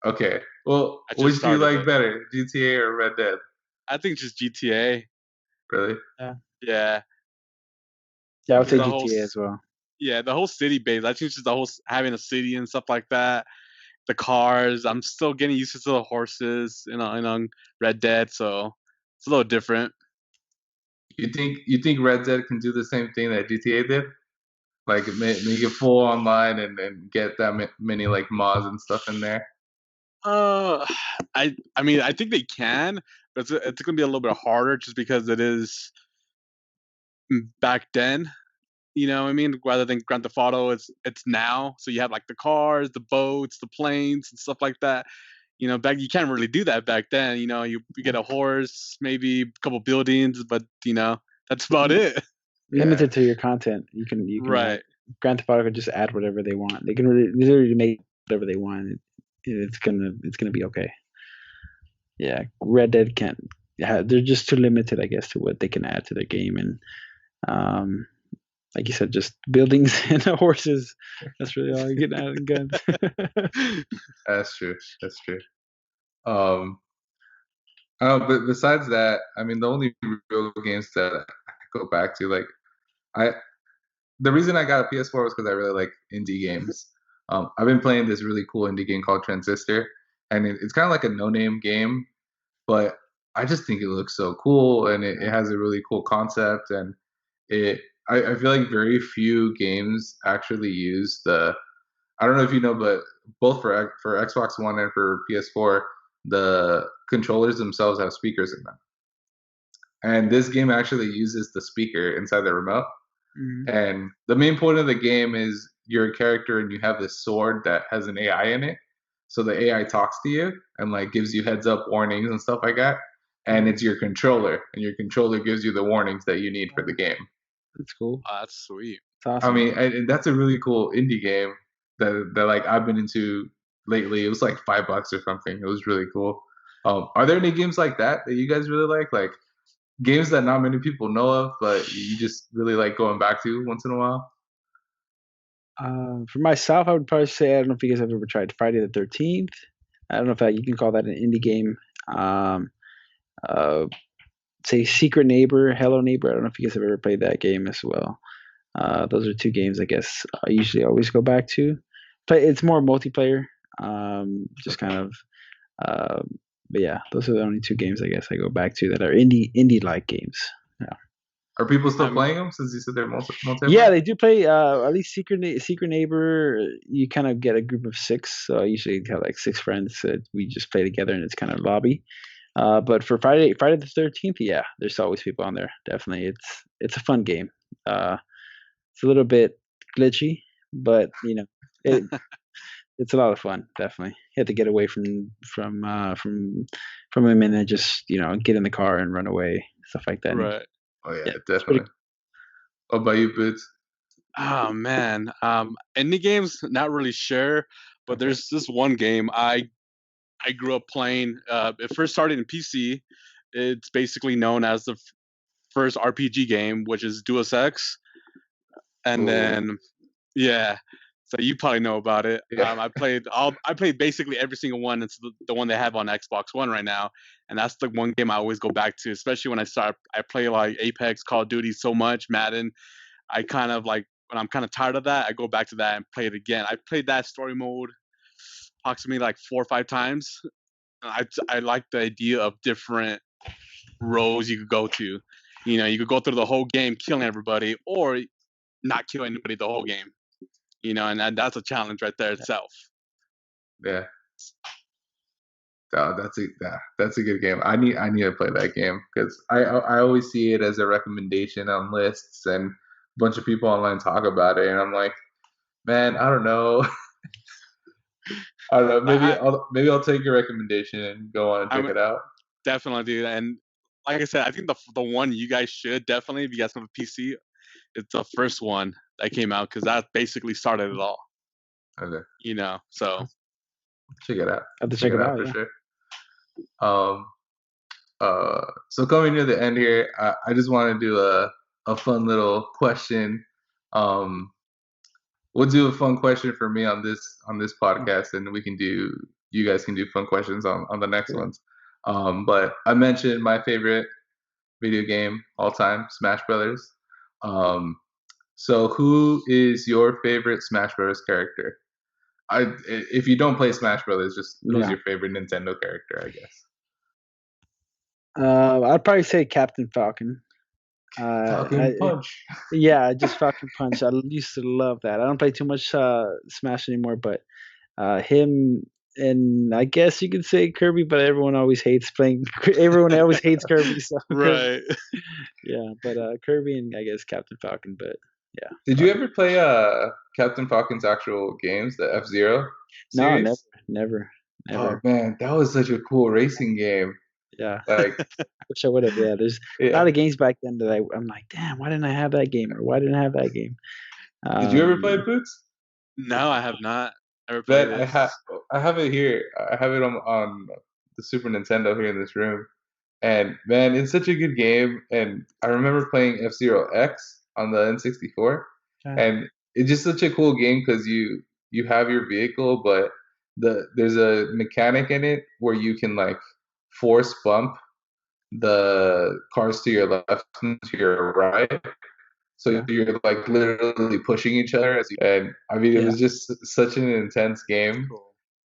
Okay. Well, which do you like better, GTA or Red Dead? I think just GTA. Really? Yeah. Yeah. Yeah, I would say GTA as well. Yeah, the whole city base. I think just the whole having a city and stuff like that. The cars. I'm still getting used to the horses in Red Dead, so it's a little different. You think Red Dead can do the same thing that GTA did? Like make it full online and get that many like mods and stuff in there? I mean I think they can, but it's gonna be a little bit harder just because it is back then. You know what I mean? Rather than Grand Theft Auto, it's now. So you have like the cars, the boats, the planes, and stuff like that. You know, back you can't really do that back then. You know, you get a horse, maybe a couple buildings, but that's about it. Limited to your content. You can Right. Grand Theft Auto can just add whatever they want. They can literally make whatever they want. It's gonna be okay. Yeah, Red Dead can't. Yeah, they're just too limited, I guess, to what they can add to their game, and like you said, just buildings and horses. That's really all you're getting out of guns. That's true. That's true. But besides that, I mean, the only real games that I go back to, the reason I got a PS4 was because I really like indie games. I've been playing this really cool indie game called Transistor, and it's kind of like a no-name game, but I just think it looks so cool, and it has a really cool concept, and I feel like very few games actually use I don't know if you know, but both for Xbox One and for PS4, the controllers themselves have speakers in them. And this game actually uses the speaker inside the remote. Mm-hmm. And the main point of the game is you're a character and you have this sword that has an AI in it. So the AI talks to you and like gives you heads up warnings and stuff like that. And it's your controller, and your controller gives you the warnings that you need for the game. That's cool. That's sweet. That's awesome. I mean, and that's a really cool indie game that like I've been into lately. It was like $5 or something. It was really cool. Are there any games like that you guys really like? Like games that not many people know of, but you just really like going back to once in a while? For myself, I would probably say I don't know if you guys have ever tried Friday the 13th. I don't know if you can call that an indie game. Say Secret Neighbor, Hello Neighbor. I don't know if you guys have ever played that game as well. Those are two games I guess I usually always go back to. But it's more multiplayer. Just kind of. But yeah, those are the only two games I guess I go back to that are indie like games. Yeah. Are people still playing them since you said they're multiplayer? Yeah, they do play. At least Secret Neighbor. You kind of get a group of 6. So I usually have like 6 friends that we just play together, and it's kind of lobby. But for Friday the 13th, yeah, there's always people on there. Definitely, it's a fun game. It's a little bit glitchy, but it's a lot of fun. Definitely, you have to get away from him and then just get in the car and run away, stuff like that. Right. Oh yeah, definitely. What about you, Boots? Oh man, indie games, not really sure, But there's this one game I grew up playing. It first started in PC. It's basically known as the first RPG game, which is Deus Ex. And Ooh. then, yeah, so you probably know about it. Yeah. I played basically every single one. It's the one they have on Xbox One right now, and that's the one game I always go back to, especially when I play like Apex, Call of Duty so much, Madden. I kind of like when I'm kind of tired of that, I go back to that and play it again. I played that story mode approximately like 4 or 5 times. I like the idea of different roles you could go to. You know, you could go through the whole game killing everybody, or not kill anybody the whole game. You know, and that's a challenge right there itself. Yeah. Oh, that's a good game. I need to play that game because I always see it as a recommendation on lists, and a bunch of people online talk about it, and I'm like, man, I don't know. I don't know. Maybe I'll take your recommendation and go on and check it out. Definitely do that. And like I said, I think the one you guys should definitely, if you guys have a PC, it's the first one that came out because that basically started it all. Okay. You know, so check it out. I have to check it out for sure. So coming near the end here, I just want to do a fun little question. We'll do a fun question for me on this podcast, and you guys can do fun questions on the next ones. But I mentioned my favorite video game all time, Smash Brothers. So who is your favorite Smash Brothers character? If you don't play Smash Brothers, just who's your favorite Nintendo character, I guess. I'd probably say Captain Falcon. Falcon Punch. Yeah, just Falcon Punch. I used to love that. I don't play too much Smash anymore, but him and I guess you could say Kirby, but everyone always hates playing. Everyone always hates Kirby, so right. Yeah, but Kirby and I guess Captain Falcon, but yeah. Did you ever play Captain Falcon's actual games, the F-Zero series? No, never. Oh man, that was such a cool racing game. Yeah. Like, wish I would have. Yeah, there's a lot of games back then that I'm like, damn, why didn't I have that game, or why didn't I have that game? Did you ever play Boots? No, I have not ever played it. I have it here. I have it on the Super Nintendo here in this room. And man, it's such a good game. And I remember playing F-Zero X on the N64, and it's just such a cool game because you have your vehicle, but there's a mechanic in it where you can like force bump the cars to your left and to your right. So you're like literally pushing each other and I mean it was just such an intense game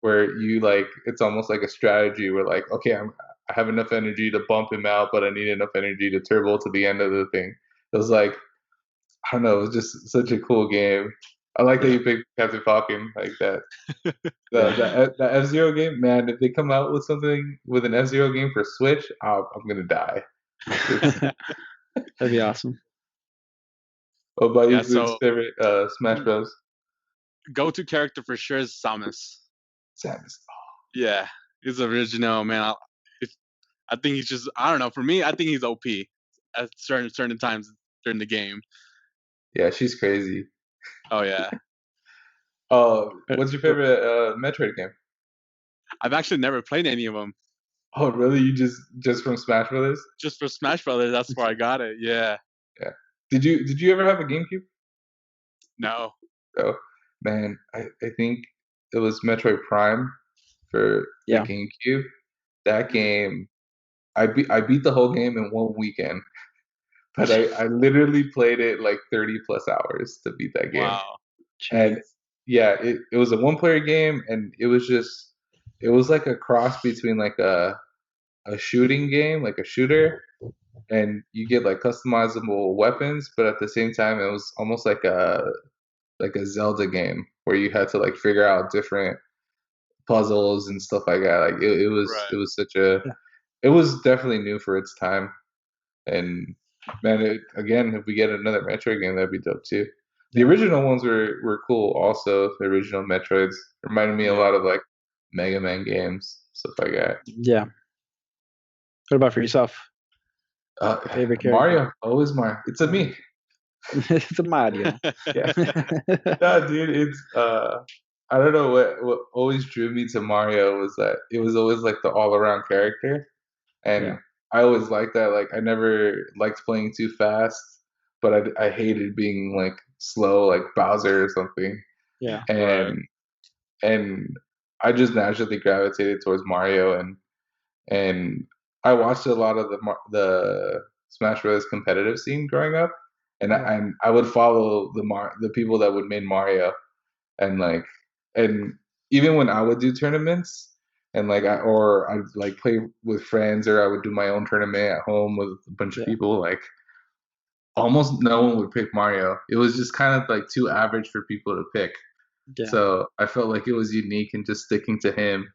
where you like it's almost like a strategy where like okay I have enough energy to bump him out, but I need enough energy to turbo to the end of the thing. It was like I don't know, it was just such a cool game. I like that you picked Captain Falcon like that. The F-Zero game, man, if they come out with something with an F-Zero game for Switch, I'm gonna die. That'd be awesome. What about your favorite Smash Bros? Go-to character for sure is Samus. Samus. Yeah, he's original, man. I think he's just I don't know. For me, I think he's OP at certain times during the game. Yeah, she's crazy. Oh yeah. What's your favorite Metroid game? I've actually never played any of them. Oh really? You just from Smash Brothers? Just for Smash Brothers, that's where I got it. Yeah. Yeah. Did you ever have a GameCube? No. Oh man, I think it was Metroid Prime for the GameCube. That game, I beat the whole game in one weekend, but I literally played it like 30 plus hours to beat that game. Wow. And yeah, it was a one-player game, and it was like a cross between like a shooting game, like a shooter, and you get like customizable weapons, but at the same time, it was almost like a Zelda game where you had to like figure out different puzzles and stuff like that. Like it was such a it was definitely new for its time. And man, again, if we get another Metroid game, that'd be dope too. The original ones were cool. Also, the original Metroids reminded me a lot of like Mega Man games, stuff like that. Yeah. What about for yourself? Favorite character? Mario, always Mario. It's a me. It's a Mario. Yeah. No, dude, it's I don't know what always drew me to Mario was that it was always like the all around character, and Yeah. I always liked that. Like I never liked playing too fast, but I hated being like slow, like Bowser or something, Yeah. Right. and I just naturally gravitated towards Mario, and I watched a lot of the Smash Bros. Competitive scene growing up, and Yeah. I would follow the people that would made Mario, and like and even when I would do tournaments and or I'd like play with friends or I would do my own tournament at home with a bunch of Yeah. people, like almost no one would pick Mario. It was just kind of like too average for people to pick. Yeah. So I felt like it was unique and just sticking to him.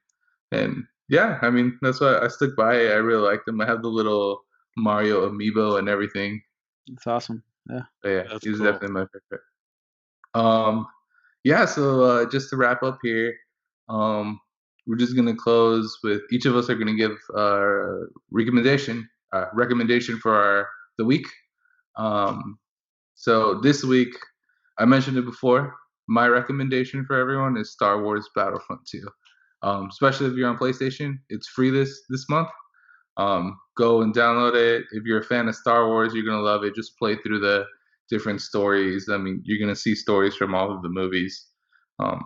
And yeah, I mean that's why I stuck by it. I really liked him. I have the little Mario amiibo and everything. It's awesome. Yeah. But yeah, That's he was cool. definitely my favorite. Um, yeah, so just to wrap up here, um, we're just gonna close with each of us are gonna give a recommendation for the week. Um, so this week, I mentioned it before. My recommendation for everyone is Star Wars Battlefront 2. Especially if you're on PlayStation, it's free this month. Go and download it. If you're a fan of Star Wars, you're gonna love it. Just play through the different stories. I mean, you're gonna see stories from all of the movies. Um,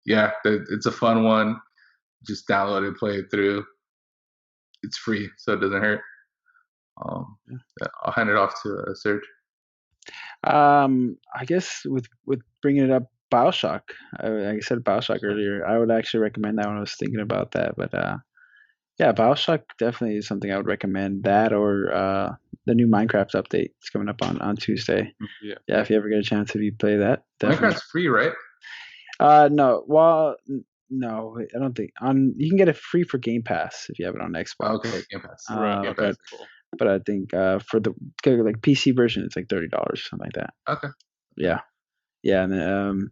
yeah, it's a fun one. Just download it, play it through. It's free, so it doesn't hurt. Yeah, I'll hand it off to Serge. I guess with bringing it up, Bioshock. Like I said Bioshock earlier. I would actually recommend that when I was thinking about that. But yeah, Bioshock definitely is something I would recommend. That or the new Minecraft update. It's coming up on Tuesday. Yeah. Yeah, if you ever get a chance, if you play that, definitely. Minecraft's free, right? No. Well, no, I don't think. You can get it free for Game Pass if you have it on Xbox. Okay, Game Pass. Right. Game but Pass. Cool. but I think for the like PC version, it's like $30 or something like that. Okay. Yeah, yeah, and then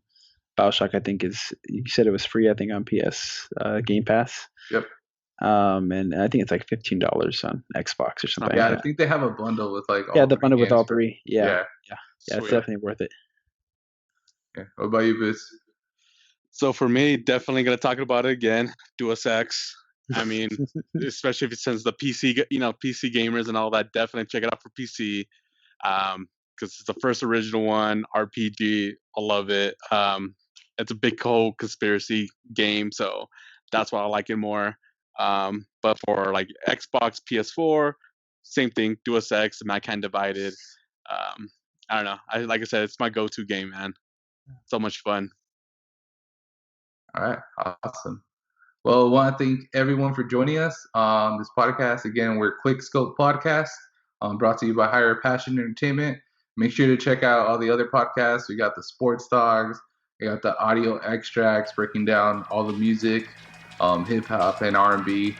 Bioshock, I think you said it was free. I think on PS Game Pass. Yep. And I think it's like $15 on Xbox or something. Yeah, like I that. think they have a bundle with like all Yeah, the three bundle with games all for- three. Yeah, Yeah. yeah, it's Sweet. definitely worth it. Yeah. What about you, Boots? So for me, definitely gonna talk about it again. Deus Ex. I mean, especially if it sends the PC, PC gamers and all that. Definitely check it out for PC, because it's the first original one, RPG. I love it. It's a big whole conspiracy game, so that's why I like it more. But for like Xbox, PS4, same thing. Deus Ex, Mankind Divided. I don't know. Like I said, it's my go-to game, man. So much fun. All right, awesome. Well, I want to thank everyone for joining us on this podcast. Again, we're QuickScope Podcast, brought to you by Higher Passion Entertainment. Make sure to check out all the other podcasts. We got the Sports Dogs, we got the audio extracts breaking down all the music, hip hop and R&B.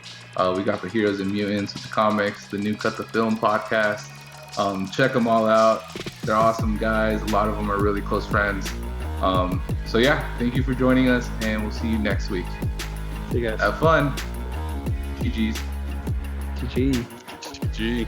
We got the Heroes and Mutants with the comics, the New Cut the Film podcast. Check them all out. They're awesome guys. A lot of them are really close friends. So yeah, thank you for joining us, and we'll see you next week. See you guys. Have fun. GG's. GG. GG.